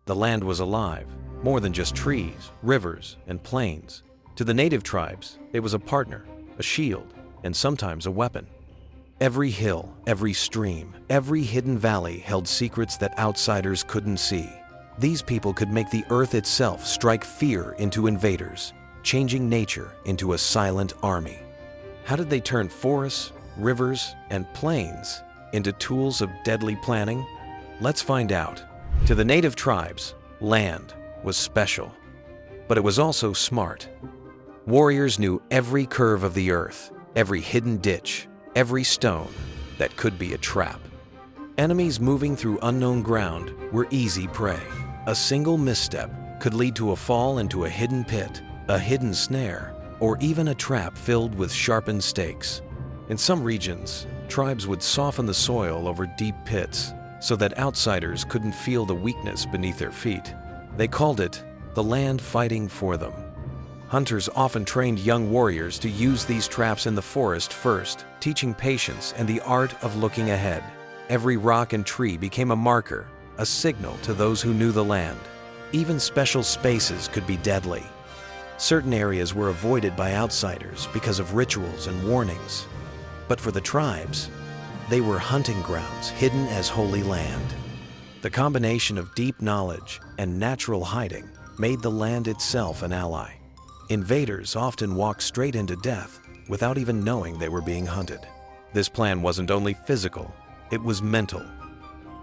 The land was alive, more than just trees, rivers, and plains. To the native tribes, it was a partner, a shield, and sometimes a weapon. Every hill, every stream, every hidden valley held secrets that outsiders couldn't see. These people could make the earth itself strike fear into invaders, changing nature into a silent army. How did they turn forests, rivers, and plains into tools of deadly planning? Let's find out. To the native tribes, land was special, but it was also smart. Warriors knew every curve of the earth, every hidden ditch, every stone that could be a trap. Enemies moving through unknown ground were easy prey. A single misstep could lead to a fall into a hidden pit, a hidden snare, or even a trap filled with sharpened stakes. In some regions, tribes would soften the soil over deep pits so that outsiders couldn't feel the weakness beneath their feet. They called it the land fighting for them. Hunters often trained young warriors to use these traps in the forest first, teaching patience and the art of looking ahead. Every rock and tree became a marker, a signal to those who knew the land. Even special spaces could be deadly. Certain areas were avoided by outsiders because of rituals and warnings. But for the tribes, they were hunting grounds hidden as holy land. The combination of deep knowledge and natural hiding made the land itself an ally. Invaders often walked straight into death without even knowing they were being hunted. This plan wasn't only physical, it was mental.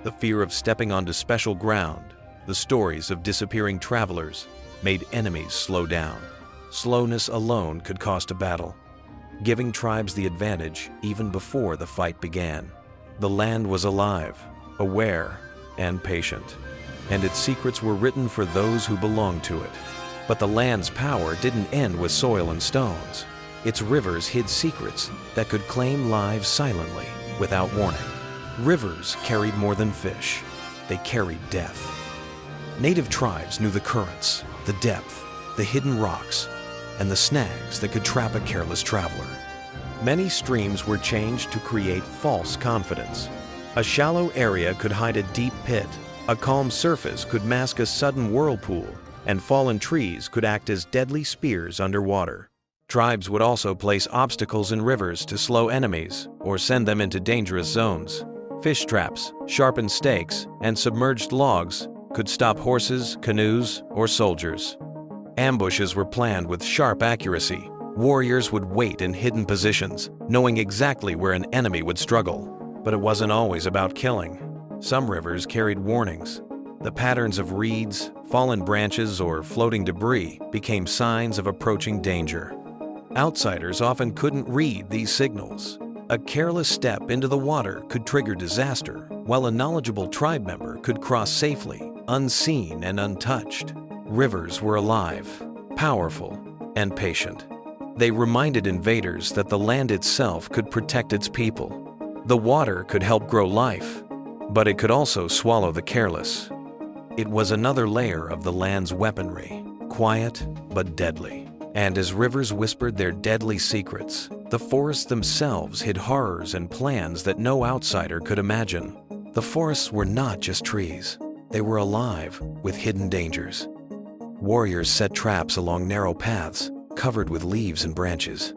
The fear of stepping onto special ground, the stories of disappearing travelers, made enemies slow down. Slowness alone could cost a battle, giving tribes the advantage even before the fight began. The land was alive, aware, and patient, and its secrets were written for those who belonged to it. But the land's power didn't end with soil and stones. Its rivers hid secrets that could claim lives silently, without warning. Rivers carried more than fish. They carried death. Native tribes knew the currents, the depth, the hidden rocks, and the snags that could trap a careless traveler. Many streams were changed to create false confidence. A shallow area could hide a deep pit. A calm surface could mask a sudden whirlpool, and fallen trees could act as deadly spears underwater. Tribes would also place obstacles in rivers to slow enemies or send them into dangerous zones. Fish traps, sharpened stakes, and submerged logs could stop horses, canoes, or soldiers. Ambushes were planned with sharp accuracy. Warriors would wait in hidden positions, knowing exactly where an enemy would struggle. But it wasn't always about killing. Some rivers carried warnings. The patterns of reeds, fallen branches, or floating debris became signs of approaching danger. Outsiders often couldn't read these signals. A careless step into the water could trigger disaster, while a knowledgeable tribe member could cross safely, unseen and untouched. Rivers were alive, powerful, and patient. They reminded invaders that the land itself could protect its people. The water could help grow life, but it could also swallow the careless. It was another layer of the land's weaponry, quiet but deadly. And as rivers whispered their deadly secrets, the forests themselves hid horrors and plans that no outsider could imagine. The forests were not just trees. They were alive with hidden dangers. Warriors set traps along narrow paths, covered with leaves and branches.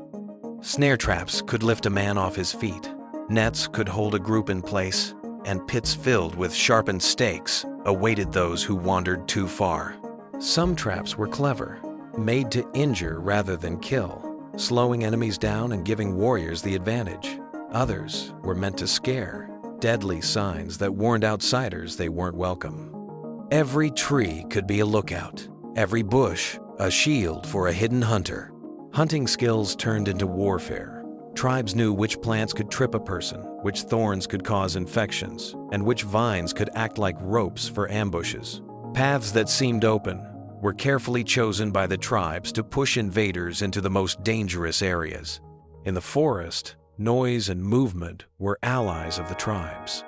Snare traps could lift a man off his feet. Nets could hold a group in place, and pits filled with sharpened stakes awaited those who wandered too far. Some traps were clever, made to injure rather than kill, slowing enemies down and giving warriors the advantage. Others were meant to scare, deadly signs that warned outsiders they weren't welcome. Every tree could be a lookout, every bush a shield for a hidden hunter. Hunting skills turned into warfare. Tribes knew which plants could trip a person, which thorns could cause infections, and which vines could act like ropes for ambushes. Paths that seemed open were carefully chosen by the tribes to push invaders into the most dangerous areas. In the forest, noise and movement were allies of the tribes.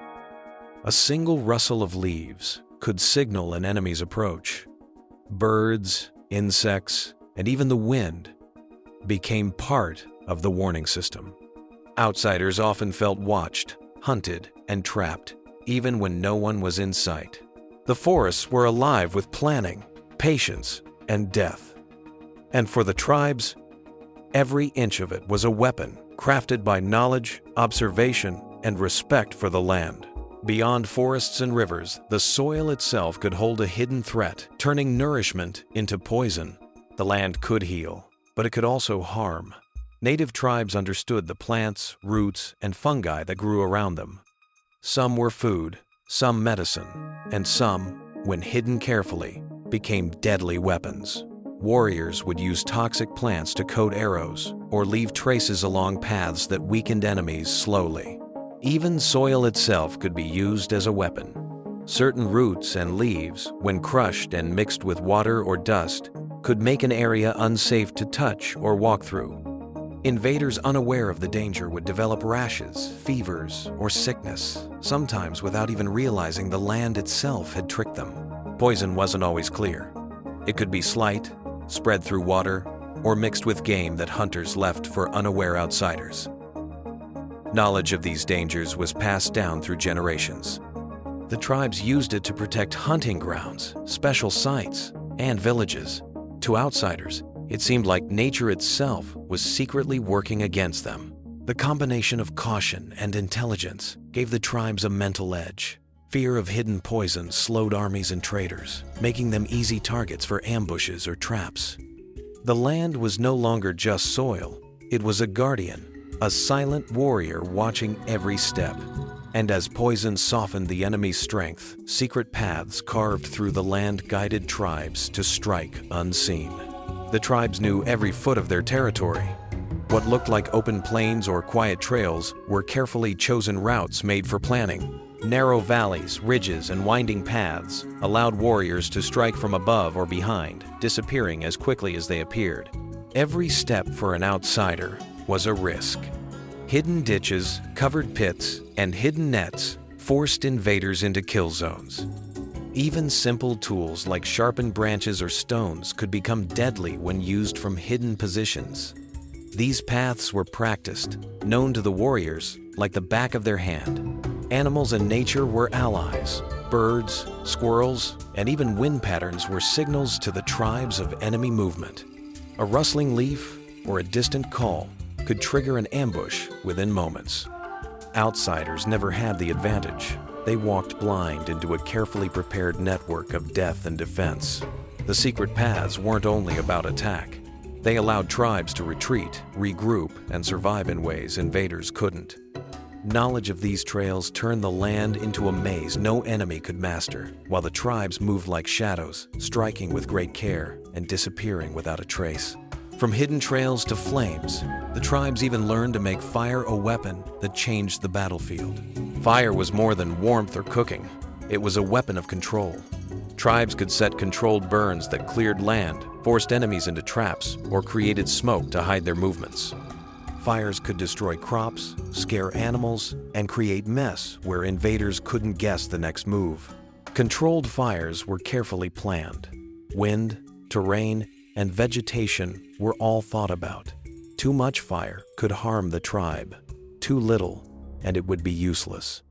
A single rustle of leaves could signal an enemy's approach. Birds, insects, and even the wind became part of the warning system. Outsiders often felt watched, hunted, and trapped, even when no one was in sight. The forests were alive with planning, patience, and death. And for the tribes, every inch of it was a weapon crafted by knowledge, observation, and respect for the land. Beyond forests and rivers, the soil itself could hold a hidden threat, turning nourishment into poison. The land could heal, but it could also harm. Native tribes understood the plants, roots, and fungi that grew around them. Some were food, some medicine, and some, when hidden carefully, became deadly weapons. Warriors would use toxic plants to coat arrows or leave traces along paths that weakened enemies slowly. Even soil itself could be used as a weapon. Certain roots and leaves, when crushed and mixed with water or dust, could make an area unsafe to touch or walk through. Invaders unaware of the danger would develop rashes, fevers, or sickness, sometimes without even realizing the land itself had tricked them. Poison wasn't always clear. It could be slight, spread through water, or mixed with game that hunters left for unaware outsiders. Knowledge of these dangers was passed down through generations. The tribes used it to protect hunting grounds, special sites, and villages. To outsiders, it seemed like nature itself was secretly working against them. The combination of caution and intelligence gave the tribes a mental edge. Fear of hidden poison slowed armies and traders, making them easy targets for ambushes or traps. The land was no longer just soil. It was a guardian, a silent warrior watching every step. And as poison softened the enemy's strength, secret paths carved through the land guided tribes to strike unseen. The tribes knew every foot of their territory. What looked like open plains or quiet trails were carefully chosen routes made for planning. Narrow valleys, ridges, and winding paths allowed warriors to strike from above or behind, disappearing as quickly as they appeared. Every step for an outsider was a risk. Hidden ditches, covered pits, and hidden nets forced invaders into kill zones. Even simple tools like sharpened branches or stones could become deadly when used from hidden positions. These paths were practiced, known to the warriors like the back of their hand. Animals and nature were allies. Birds, squirrels, and even wind patterns were signals to the tribes of enemy movement. A rustling leaf or a distant call could trigger an ambush within moments. Outsiders never had the advantage. They walked blind into a carefully prepared network of death and defense. The secret paths weren't only about attack. They allowed tribes to retreat, regroup, and survive in ways invaders couldn't. Knowledge of these trails turned the land into a maze no enemy could master, while the tribes moved like shadows, striking with great care and disappearing without a trace. From hidden trails to flames, the tribes even learned to make fire a weapon that changed the battlefield. Fire was more than warmth or cooking. It was a weapon of control. Tribes could set controlled burns that cleared land, forced enemies into traps, or created smoke to hide their movements. Fires could destroy crops, scare animals, and create mess where invaders couldn't guess the next move. Controlled fires were carefully planned. Wind, terrain, and vegetation were all thought about. Too much fire could harm the tribe. Too little, and it would be useless.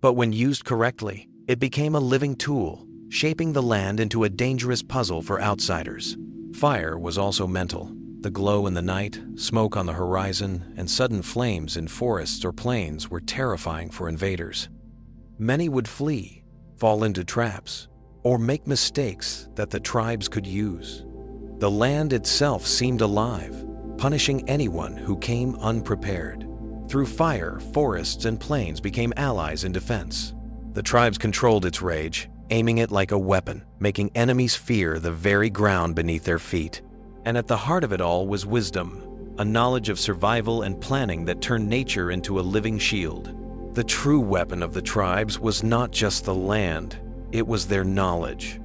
But when used correctly, it became a living tool, shaping the land into a dangerous puzzle for outsiders. Fire was also mental. The glow in the night, smoke on the horizon, and sudden flames in forests or plains were terrifying for invaders. Many would flee, fall into traps, or make mistakes that the tribes could use. The land itself seemed alive, punishing anyone who came unprepared. Through fire, forests and plains became allies in defense. The tribes controlled its rage, aiming it like a weapon, making enemies fear the very ground beneath their feet. And at the heart of it all was wisdom, a knowledge of survival and planning that turned nature into a living shield. The true weapon of the tribes was not just the land, it was their knowledge.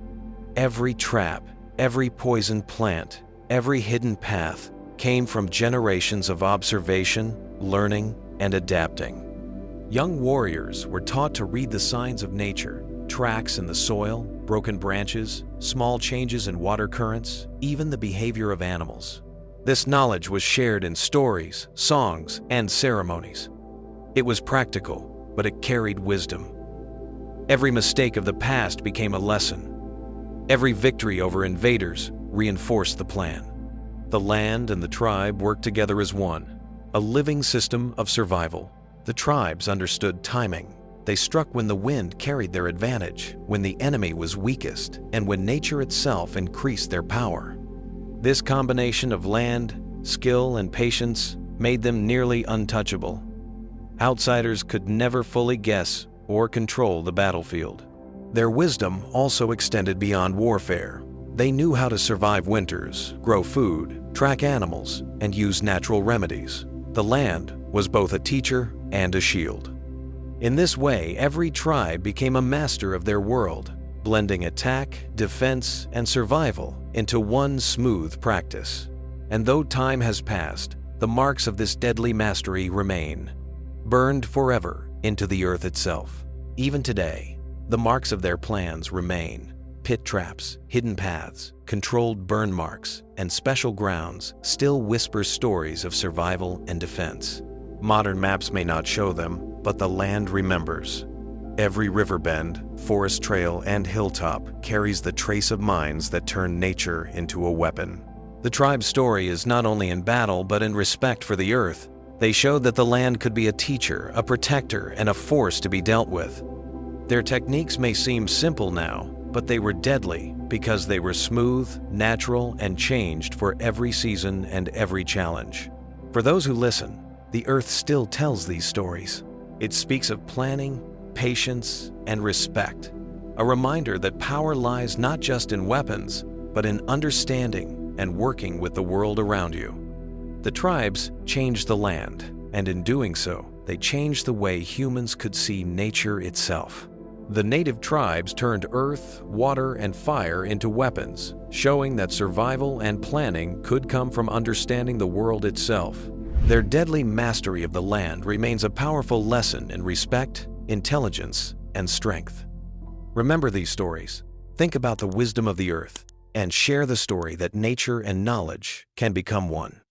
Every trap, every poisoned plant, every hidden path came from generations of observation, learning, and adapting. Young warriors were taught to read the signs of nature, tracks in the soil, broken branches, small changes in water currents, even the behavior of animals. This knowledge was shared in stories, songs, and ceremonies. It was practical, but it carried wisdom. Every mistake of the past became a lesson. Every victory over invaders reinforced the plan. The land and the tribe worked together as one, a living system of survival. The tribes understood timing. They struck when the wind carried their advantage, when the enemy was weakest, and when nature itself increased their power. This combination of land, skill, and patience made them nearly untouchable. Outsiders could never fully guess or control the battlefield. Their wisdom also extended beyond warfare. They knew how to survive winters, grow food, track animals, and use natural remedies. The land was both a teacher and a shield. In this way, every tribe became a master of their world, blending attack, defense, and survival into one smooth practice. And though time has passed, the marks of this deadly mastery remain, burned forever into the earth itself. Even today, the marks of their plans remain. Pit traps, hidden paths, controlled burn marks, and special grounds still whisper stories of survival and defense. Modern maps may not show them, but the land remembers. Every river bend, forest trail, and hilltop carries the trace of minds that turn nature into a weapon. The tribe's story is not only in battle, but in respect for the earth. They showed that the land could be a teacher, a protector, and a force to be dealt with. Their techniques may seem simple now, but they were deadly because they were smooth, natural, and changed for every season and every challenge. For those who listen, the earth still tells these stories. It speaks of planning, patience, and respect, a reminder that power lies not just in weapons, but in understanding and working with the world around you. The tribes changed the land, and in doing so, they changed the way humans could see nature itself. The native tribes turned earth, water, and fire into weapons, showing that survival and planning could come from understanding the world itself. Their deadly mastery of the land remains a powerful lesson in respect, intelligence, and strength. Remember these stories, think about the wisdom of the earth, and share the story that nature and knowledge can become one.